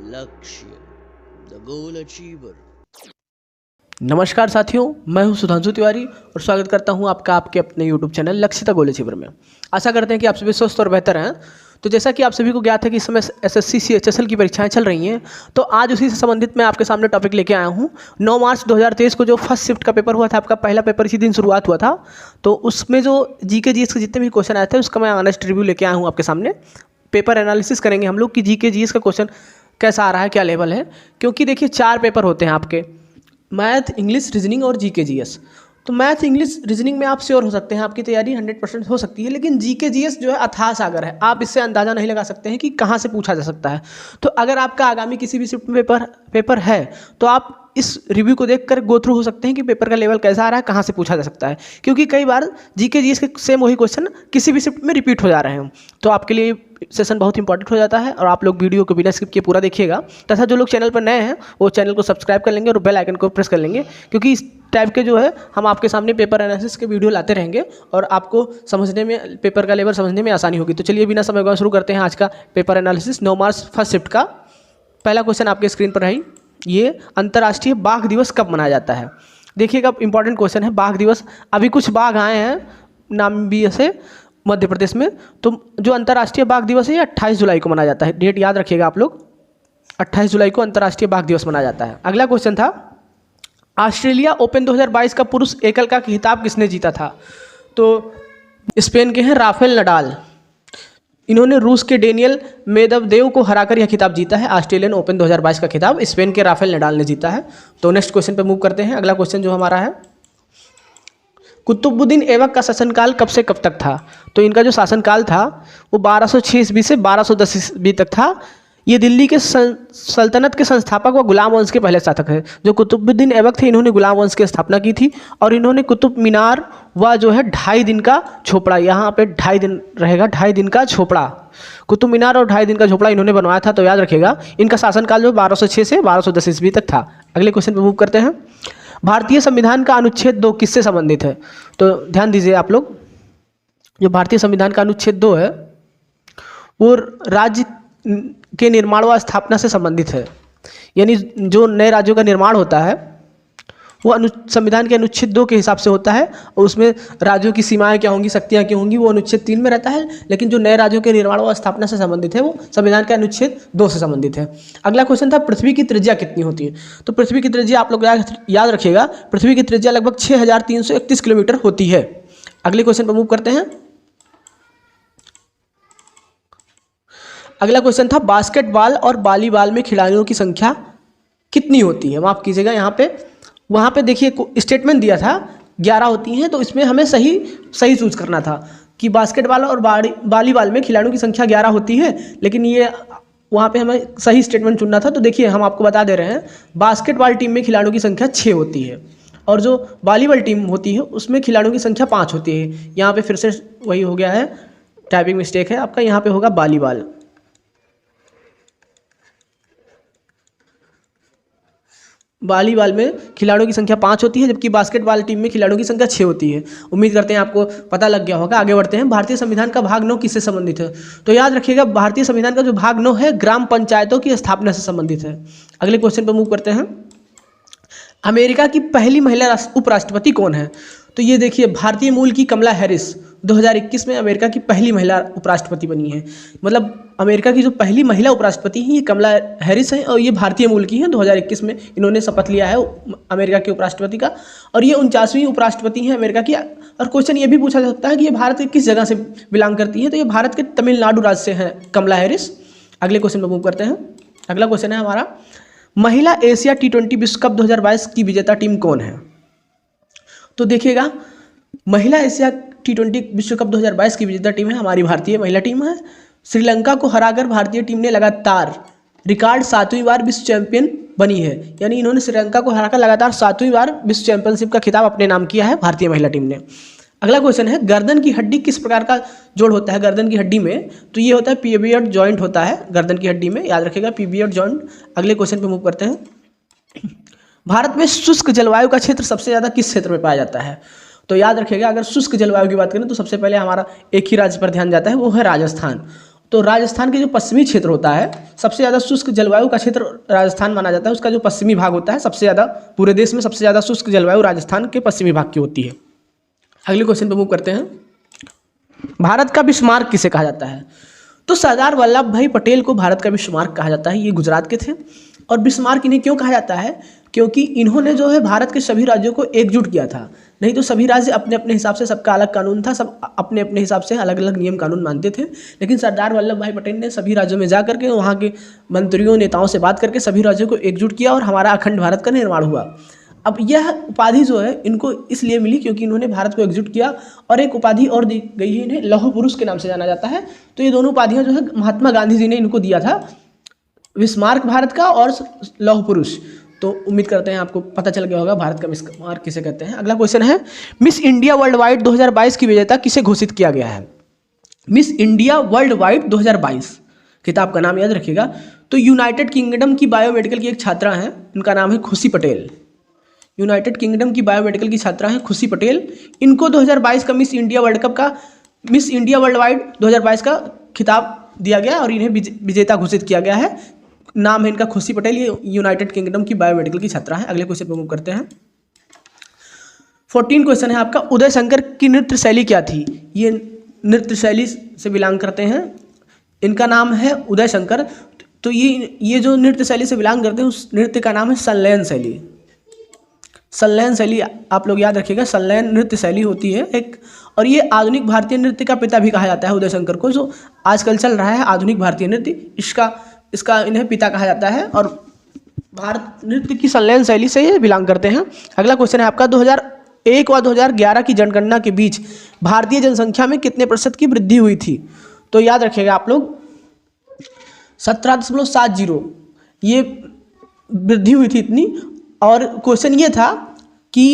लक्ष्य the goal achiever. नमस्कार साथियों, मैं हूं सुधांशु तिवारी और स्वागत करता हूं आपका आपके अपने YouTube चैनल लक्ष्य द गोल अचीवर में। आशा करते हैं कि आप सभी स्वस्थ और बेहतर हैं। तो जैसा कि आप सभी को ज्ञात है कि इस समय SSC CHSL की परीक्षाएं चल रही हैं, तो आज उसी से संबंधित मैं आपके सामने टॉपिक लेके आया हूं। 9 मार्च 2023 को जो फर्स्ट शिफ्ट का पेपर हुआ था, आपका पहला पेपर इसी दिन शुरुआत हुआ था। तो उसमें जो GK GS के जितने भी क्वेश्चन आए थे उसका मैं ऑनेस्ट रिव्यू लेके आया हूँ आपके सामने। पेपर एनालिसिस करेंगे हम लोग कि GK GS का क्वेश्चन कैसा आ रहा है, क्या लेवल है। क्योंकि देखिए 4 पेपर होते हैं आपके, मैथ, इंग्लिश, रीजनिंग और GK GS। तो मैथ, इंग्लिश, रीजनिंग में आप श्योर हो सकते हैं, आपकी तैयारी 100% हो सकती है। लेकिन GK GS जो है अथाह सागर है, आप इससे अंदाज़ा नहीं लगा सकते हैं कि कहाँ से पूछा जा सकता है। तो अगर आपका आगामी किसी भी शिफ्ट में पेपर है तो आप इस रिव्यू को देखकर गो थ्रू हो सकते हैं कि पेपर का लेवल कैसा आ रहा है, कहाँ से पूछा जा सकता है। क्योंकि कई बार GK GS के सेम वही क्वेश्चन किसी भी शिफ्ट में रिपीट हो जा रहे हैं। तो आपके लिए सेशन बहुत इंपॉर्टेंट हो जाता है और आप लोग वीडियो को बिना स्किप किए पूरा देखिएगा। तथा जो लोग चैनल पर नए हैं वो चैनल को सब्सक्राइब कर लेंगे और बेल आइकन को प्रेस कर लेंगे, क्योंकि इस टाइप के जो है हम आपके सामने पेपर एनालिसिस के वीडियो लाते रहेंगे और आपको समझने में, पेपर का लेवल समझने में आसानी होगी। तो चलिए बिना समय गवाए शुरू करते हैं आज का paper analysis 9 March first shift का। पहला क्वेश्चन आपके स्क्रीन पर है, ये अंतर्राष्ट्रीय बाघ दिवस कब मनाया जाता है। देखिएगा, इंपॉर्टेंट क्वेश्चन है। बाघ दिवस, अभी कुछ बाघ आए हैं नामीबिया से मध्य प्रदेश में, तो जो अंतर्राष्ट्रीय बाघ दिवस है ये 28 जुलाई को मनाया जाता है। डेट याद रखिएगा आप लोग, 28 जुलाई को अंतर्राष्ट्रीय बाघ दिवस मनाया जाता है। अगला क्वेश्चन था, ऑस्ट्रेलिया ओपन 2022 का पुरुष एकल का खिताब किसने जीता था। तो स्पेन के हैं राफेल नडाल। इन्होंने रूस के डेनियल मेदवेदेव को हराकर यह खिताब जीता है। ऑस्ट्रेलियन ओपन 2022 का खिताब स्पेन के राफेल नडाल ने जीता है। तो नेक्स्ट क्वेश्चन पे मूव करते हैं। अगला क्वेश्चन जो हमारा है, कुतुबुद्दीन ऐबक का शासनकाल कब से कब तक था। तो इनका जो शासनकाल था वो 1206 ईस्वी से 1210 ईस्वी तक था। ये दिल्ली के सल्तनत के संस्थापक व गुलाम वंश के पहले शासक है। जो कुतुबुद्दीन ऐबक थे, इन्होंने गुलाम वंश की स्थापना की थी और इन्होंने कुतुब मीनार व जो है 2.5 दिन का झोपड़ा, यहाँ पे 2.5 दिन रहेगा, 2.5 दिन का झोपड़ा, कुतुब मीनार और 2.5 दिन का झोपड़ा इन्होंने बनवाया था। तो याद रखिएगा, इनका शासनकाल जो 1206 से 1210 ईस्वी तक था। अगले क्वेश्चन पर मूव करते हैं। भारतीय संविधान का अनुच्छेद 2 किससे संबंधित है। तो ध्यान दीजिए आप लोग, जो भारतीय संविधान का अनुच्छेद 2 है वो राज्य के निर्माण व स्थापना से संबंधित है। यानी जो नए राज्यों का निर्माण होता है वो संविधान के अनुच्छेद 2 के हिसाब से होता है और उसमें राज्यों की सीमाएं क्या होंगी, शक्तियां क्या होंगी, वो अनुच्छेद 3 में रहता है। लेकिन जो नए राज्यों के निर्माण व स्थापना से संबंधित है वो संविधान के अनुच्छेद 2 से संबंधित है। अगला क्वेश्चन था, पृथ्वी की त्रिज्या कितनी होती है। तो पृथ्वी की त्रिज्या आप लोग याद रखिएगा, पृथ्वी की त्रिज्या लगभग 6331 किलोमीटर होती है। अगले क्वेश्चन पर मूव करते हैं। अगला क्वेश्चन था, बास्केटबॉल और वॉलीबॉल में खिलाड़ियों की संख्या कितनी होती है। माफ कीजिएगा, वहाँ पे देखिए स्टेटमेंट दिया था 11 होती हैं, तो इसमें हमें सही चूज करना था कि बास्केटबॉल और वॉलीबॉल में खिलाड़ियों की संख्या 11 होती है, लेकिन ये वहाँ पे हमें सही स्टेटमेंट चुनना था। तो देखिए हम आपको बता दे रहे हैं, बास्केटबॉल टीम में खिलाड़ियों की संख्या 6 होती है और जो वॉलीबॉल टीम होती है उसमें खिलाड़ियों की संख्या 5 होती है। यहाँ पे फिर से वही हो गया है, टाइपिंग मिस्टेक है आपका, यहाँ पे होगा वॉलीबॉल। वॉलीबॉल में खिलाड़ियों की संख्या 5 होती है, जबकि बास्केटबॉल टीम में खिलाड़ियों की संख्या 6 होती है। उम्मीद करते हैं आपको पता लग गया होगा। आगे बढ़ते हैं। भारतीय संविधान का भाग 9 किससे संबंधित है। तो याद रखिएगा, भारतीय संविधान का जो भाग 9 है ग्राम पंचायतों की स्थापना से संबंधित है। अगले क्वेश्चन पर मूव करते हैं। अमेरिका की पहली महिला उपराष्ट्रपति कौन है। तो ये देखिए, भारतीय मूल की कमला हैरिस 2021 में अमेरिका की पहली महिला उपराष्ट्रपति बनी है। मतलब अमेरिका की जो पहली महिला उपराष्ट्रपति हैं ये कमला हैरिस हैं और ये भारतीय मूल की हैं। 2021 में इन्होंने शपथ लिया है अमेरिका के उपराष्ट्रपति का और ये 49वीं उपराष्ट्रपति हैं अमेरिका की। और क्वेश्चन ये भी पूछा जा सकता है कि ये भारत के किस जगह से बिलोंग करती हैं। तो ये भारत के तमिलनाडु राज्य से हैं कमला हैरिस। अगले क्वेश्चन पर मूव करते हैं। अगला क्वेश्चन है हमारा, महिला एशिया T20 विश्व कप 2022 की विजेता टीम कौन है। तो देखिएगा, महिला एशिया T20 विश्व कप 2022 की विजेता टीम है हमारी भारतीय महिला टीम है। श्रीलंका को हराकर भारतीय टीम ने लगातार रिकॉर्ड 7वीं बार विश्व चैंपियन बनी है। यानी इन्होंने श्रीलंका को हराकर लगातार 7वीं बार विश्व चैंपियनशिप का खिताब अपने नाम किया है भारतीय महिला टीम ने। अगला क्वेश्चन है, गर्दन की हड्डी किस प्रकार का जोड़ होता है गर्दन की हड्डी में। तो ये होता है पीवियट जॉइंट होता है गर्दन की हड्डी में, याद रखिएगा पीवियट जॉइंट। अगले क्वेश्चन पे मूव करते हैं। भारत में शुष्क जलवायु का क्षेत्र सबसे ज़्यादा किस क्षेत्र में पाया जाता है। तो याद रखिएगा, अगर शुष्क जलवायु की बात करें तो सबसे पहले हमारा एक ही राज्य पर ध्यान जाता है, वो है राजस्थान। तो राजस्थान के जो पश्चिमी क्षेत्र होता है, सबसे ज़्यादा शुष्क जलवायु का क्षेत्र राजस्थान माना जाता है। उसका जो पश्चिमी भाग होता है, सबसे ज़्यादा पूरे देश में सबसे ज़्यादा शुष्क जलवायु राजस्थान के पश्चिमी भाग की होती है। अगले क्वेश्चन पे मूव करते हैं। भारत का बिस्मार्क किसे कहा जाता है? तो सरदार वल्लभ भाई पटेल को भारत का बिस्मार्क कहा जाता है। ये गुजरात के थे। और बिस्मार्क इन्हें क्यों कहा जाता है? क्योंकि इन्होंने जो है भारत के सभी राज्यों को एकजुट किया था। नहीं तो सभी राज्य अपने अपने हिसाब से, सबका अलग कानून था, सब अपने अपने हिसाब से अलग अलग नियम कानून मानते थे। लेकिन सरदार वल्लभ भाई पटेल ने सभी राज्यों में जा करके वहाँ के मंत्रियों नेताओं से बात करके सभी राज्यों को एकजुट किया और हमारा अखंड भारत का निर्माण हुआ। अब यह उपाधि जो है इनको इसलिए मिली क्योंकि इन्होंने भारत को एकजुट किया। और एक उपाधि और दी गई है इन्हें, लौह पुरुष के नाम से जाना जाता है। तो ये दोनों उपाधियाँ जो है महात्मा गांधी जी ने इनको दिया था, बिस्मार्क भारत का और लौह पुरुष। तो उम्मीद करते हैं आपको पता चल गया होगा भारत का बिस्मार्क किसे कहते हैं। अगला क्वेश्चन है, मिस इंडिया वर्ल्ड वाइड 2022 की विजेता किसे घोषित किया गया है? मिस इंडिया वर्ल्ड वाइड 2022 किताब का नाम याद रखिएगा। तो यूनाइटेड किंगडम की बायोमेडिकल की एक छात्रा हैं, इनका नाम है खुशी पटेल। यूनाइटेड किंगडम की बायोमेडिकल की छात्रा हैं खुशी पटेल। इनको 2022 का मिस इंडिया वर्ल्ड कप का, मिस इंडिया वर्ल्ड वाइड 2022 का खिताब दिया गया और इन्हें विजेता घोषित किया गया है। नाम है इनका खुशी पटेल। ये यूनाइटेड किंगडम की बायोमेडिकल की छात्रा है। अगले क्वेश्चन पर मूव करते हैं। 14 क्वेश्चन है आपका, उदय शंकर की नृत्य शैली क्या थी? ये नृत्य शैली से बिलोंग करते हैं। इनका नाम है उदय शंकर। तो ये जो नृत्य शैली से बिलोंग करते हैं उस नृत्य का नाम है संलयन शैली। संलयन शैली आप लोग याद रखिएगा, संलयन नृत्य शैली होती है एक। और ये आधुनिक भारतीय नृत्य का पिता भी कहा जाता है उदय शंकर को, जो आजकल चल रहा है आधुनिक भारतीय नृत्य, इसका इन्हें पिता कहा जाता है। और भारत नृत्य की संलयन शैली से ये बिलोंग करते हैं। अगला क्वेश्चन है आपका, 2001 व 2011 की जनगणना के बीच भारतीय जनसंख्या में कितने प्रतिशत की वृद्धि हुई थी? तो याद रखिएगा आप लोग 17.70 ये वृद्धि हुई थी इतनी। और क्वेश्चन ये था कि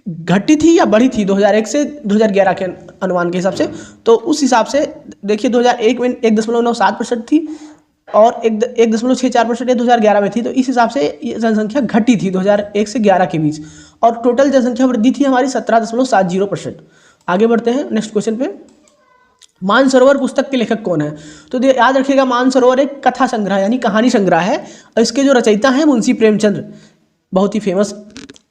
घटी थी या बढ़ी थी 2001 से 2011 के अनुमान के हिसाब से। तो उस हिसाब से देखिए 2001 में 1.97% थी और 1.64% 2011 में थी। तो इस हिसाब से ये जनसंख्या घटी थी 2001 से 11 के बीच। और टोटल जनसंख्या वृद्धि थी हमारी 17.70%। आगे बढ़ते हैं नेक्स्ट क्वेश्चन पे। मानसरोवर पुस्तक के लेखक कौन है? तो याद रखिएगा मानसरोवर एक कथा संग्रह यानी कहानी संग्रह है। और इसके जो रचयिता हैं मुंशी प्रेमचंद, बहुत ही फेमस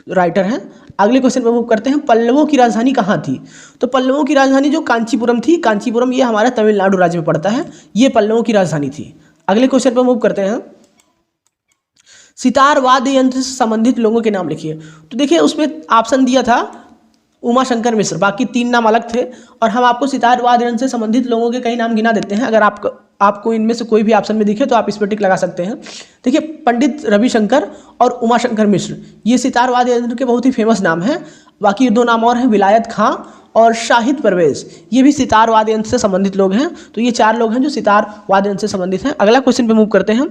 राइटर हैं। अगले क्वेश्चन पर मूव करते हैं, पल्लवों की राजधानी कहाँ थी? तो पल्लवों की राजधानी जो कांचीपुरम थी, कांचीपुरम ये हमारा तमिलनाडु राज्य में पड़ता है, ये पल्लवों की राजधानी थी। अगले क्वेश्चन पर मूव करते हैं, सितार वाद्य यंत्र से संबंधित लोगों के नाम लिखिए। तो देखिए उसमें ऑप्शन दिया था उमा शंकर मिश्र, बाकी 3 नाम अलग थे। और हम आपको सितार वाद्य यंत्र से संबंधित लोगों के कई नाम गिना देते हैं। अगर आपको इनमें से कोई भी ऑप्शन में दिखे तो आप इस पर टिक लगा सकते हैं। देखिए पंडित रविशंकर और उमा शंकर मिश्र ये सितार वाद्य यंत्र के बहुत ही फेमस नाम हैं। बाकी 2 नाम और हैं, विलायत खां और शाहिद परवेज, ये भी सितार वाद्य यंत्र से संबंधित लोग हैं। तो ये 4 लोग हैं जो सितार वाद्य यंत्र से संबंधित हैं। अगला क्वेश्चन पे मूव करते हैं,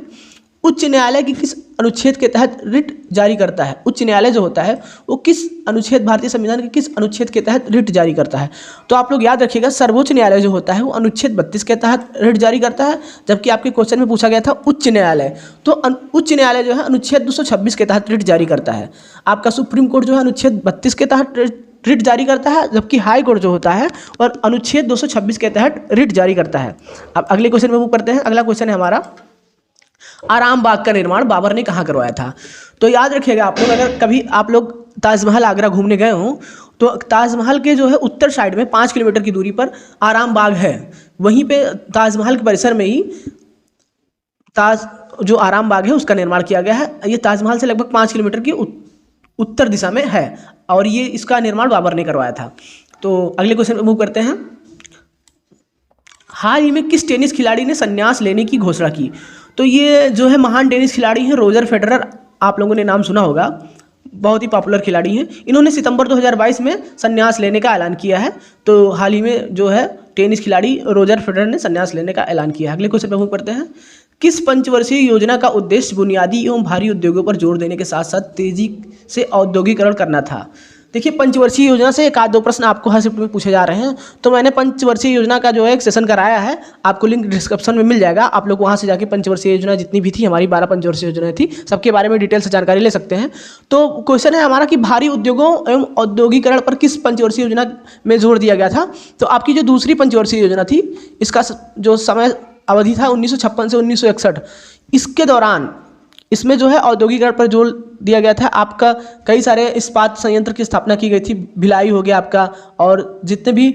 उच्च न्यायालय की किस अनुच्छेद के तहत रिट जारी करता है? उच्च न्यायालय जो होता है वो किस अनुच्छेद, भारतीय संविधान के किस अनुच्छेद के तहत रिट जारी करता है? तो आप लोग याद रखिएगा सर्वोच्च न्यायालय जो होता है वो अनुच्छेद 32 के तहत रिट जारी करता है। जबकि आपके क्वेश्चन में पूछा गया था उच्च न्यायालय, तो उच्च न्यायालय जो है अनुच्छेद 226 के तहत रिट जारी करता है। आपका सुप्रीम कोर्ट जो है अनुच्छेद 32 के तहत रिट जारी करता है, जबकि हाई कोर्ट जो होता है और अनुच्छेद 226 के तहत रिट जारी करता है। अब अगले क्वेश्चन में मूव करते हैं। अगला क्वेश्चन है हमारा, आराम बाग का निर्माण बाबर ने कहाँ करवाया था? तो याद रखिएगा आप लोग, अगर कभी आप लोग ताजमहल आगरा घूमने गए हों तो ताजमहल के जो है उत्तर साइड में 5 किलोमीटर की दूरी पर आराम बाग है। वहीं पे ताजमहल के परिसर में ही जो आराम बाग है उसका निर्माण किया गया है। ये ताजमहल से लगभग 5 किलोमीटर की उत्तर दिशा में है और ये इसका निर्माण बाबर ने करवाया था। तो अगले क्वेश्चन पे मूव करते हैं, हाल ही में किस टेनिस खिलाड़ी ने संन्यास लेने की घोषणा की? तो ये जो है महान टेनिस खिलाड़ी हैं रोजर फेडरर, आप लोगों ने नाम सुना होगा, बहुत ही पॉपुलर खिलाड़ी हैं। इन्होंने सितंबर 2022 में संन्यास लेने का ऐलान किया है। तो हाल ही में जो है टेनिस खिलाड़ी रोजर फेडरर ने संन्यास लेने का ऐलान किया है। अगले क्वेश्चन पे मूव करते हैं, किस पंचवर्षीय योजना का उद्देश्य बुनियादी एवं भारी उद्योगों पर जोर देने के साथ साथ तेजी से औद्योगिकरण करना था? देखिए पंचवर्षीय योजना से 1-2 प्रश्न आपको हर शिफ्ट में पूछे जा रहे हैं। तो मैंने पंचवर्षीय योजना का जो है एक सेशन कराया है, आपको लिंक डिस्क्रिप्शन में मिल जाएगा। आप लोग वहाँ से जाके पंचवर्षीय योजना जितनी भी थी, हमारी 12 पंचवर्षीय योजनाएं थी, सबके बारे में डिटेल से जानकारी ले सकते हैं। तो क्वेश्चन है हमारा कि भारी उद्योगों एवं औद्योगिकरण पर किस पंचवर्षीय योजना में जोर दिया गया था? तो आपकी जो दूसरी पंचवर्षीय योजना थी इसका जो समय अवधि था 1956 से 1961, इसके दौरान इसमें जो है औद्योगिकरण पर जोर दिया गया था। आपका कई सारे इस्पात संयंत्र की स्थापना की गई थी, भिलाई हो गया आपका, और जितने भी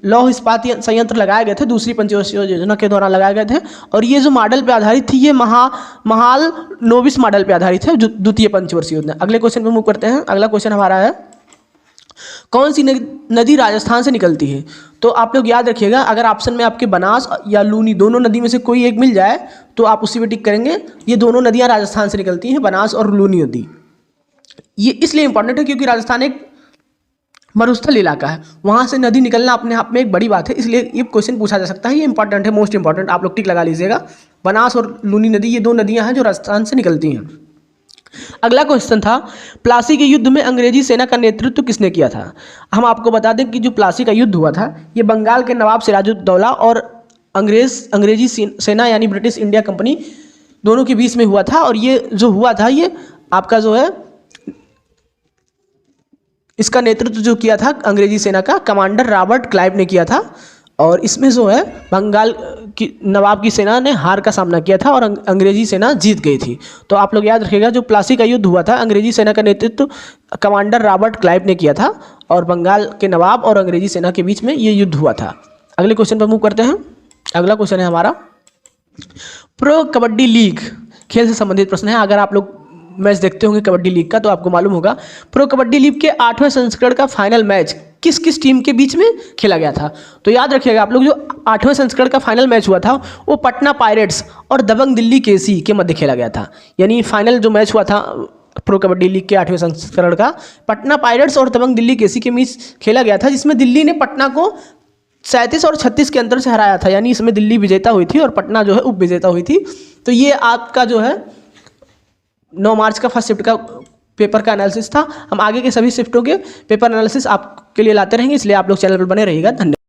लौह इस्पात संयंत्र लगाए गए थे दूसरी पंचवर्षीय योजना के दौरान लगाए गए थे। और ये जो मॉडल पे आधारित थी ये महाल नोबिस मॉडल पे आधारित है, जो द्वितीय पंचवर्षीय योजना। अगले क्वेश्चन पे मूव करते हैं। अगला क्वेश्चन हमारा है, कौन सी नदी राजस्थान से निकलती है? तो आप लोग याद रखिएगा, अगर ऑप्शन में आपके बनास या लूनी दोनों नदी में से कोई एक मिल जाए तो आप उसी पे टिक करेंगे। ये दोनों नदियां राजस्थान से निकलती हैं, बनास और लूनी नदी। ये इसलिए इंपॉर्टेंट है क्योंकि राजस्थान एक मरुस्थल इलाका है, वहाँ से नदी निकलना अपने आप में एक बड़ी बात है, इसलिए ये क्वेश्चन पूछा जा सकता है। ये इंपॉर्टेंट है, मोस्ट इंपॉर्टेंट, आप लोग टिक लगा लीजिएगा। बनास और लूनी नदी ये दो नदियाँ हैं जो राजस्थान से निकलती हैं। अगला क्वेश्चन था, प्लासी के युद्ध में अंग्रेजी सेना का नेतृत्व किसने किया था? हम आपको बता दें कि जो प्लासी का युद्ध हुआ था ये बंगाल के नवाब सिराजुद्दौला और अंग्रेजी सेना यानी ब्रिटिश इंडिया कंपनी दोनों के बीच में हुआ था। और ये जो हुआ था ये आपका जो है इसका नेतृत्व जो किया था अंग्रेजी सेना का कमांडर रॉबर्ट क्लाइव ने किया था। और इसमें जो है बंगाल की नवाब की सेना ने हार का सामना किया था और अंग्रेजी सेना जीत गई थी। तो आप लोग याद रखिएगा, जो प्लासी का युद्ध हुआ था अंग्रेजी सेना का नेतृत्व कमांडर रॉबर्ट क्लाइव ने किया था और बंगाल के नवाब और अंग्रेजी सेना के बीच में ये युद्ध हुआ था। अगले क्वेश्चन पर मूव करते हैं। अगला क्वेश्चन है हमारा, प्रो कबड्डी लीग खेल से संबंधित प्रश्न है। अगर आप लोग मैच देखते होंगे कबड्डी लीग का तो आपको मालूम होगा, प्रो कबड्डी लीग के 8वें संस्करण का फाइनल मैच किस किस टीम के बीच में खेला गया था? तो याद रखिएगा आप लोग, जो 8वें संस्करण का फाइनल मैच हुआ था वो पटना पायरेट्स और दबंग दिल्ली केसी के मध्य खेला गया था। यानी फाइनल जो मैच हुआ था प्रो कबड्डी लीग के 8वें संस्करण का पटना पायरेट्स और दबंग दिल्ली केसी के बीच खेला गया था, जिसमें दिल्ली ने पटना को 37 और 36 के अंतर से हराया था। यानी इसमें दिल्ली विजेता हुई थी और पटना जो है उप विजेता हुई थी। तो ये आपका जो है 9 मार्च का फर्स्ट शिफ्ट का पेपर का एनालिसिस था। हम आगे के सभी शिफ्टों के पेपर एनालिसिस आपके लिए लाते रहेंगे, इसलिए आप लोग चैनल पर बने रहिएगा। धन्यवाद।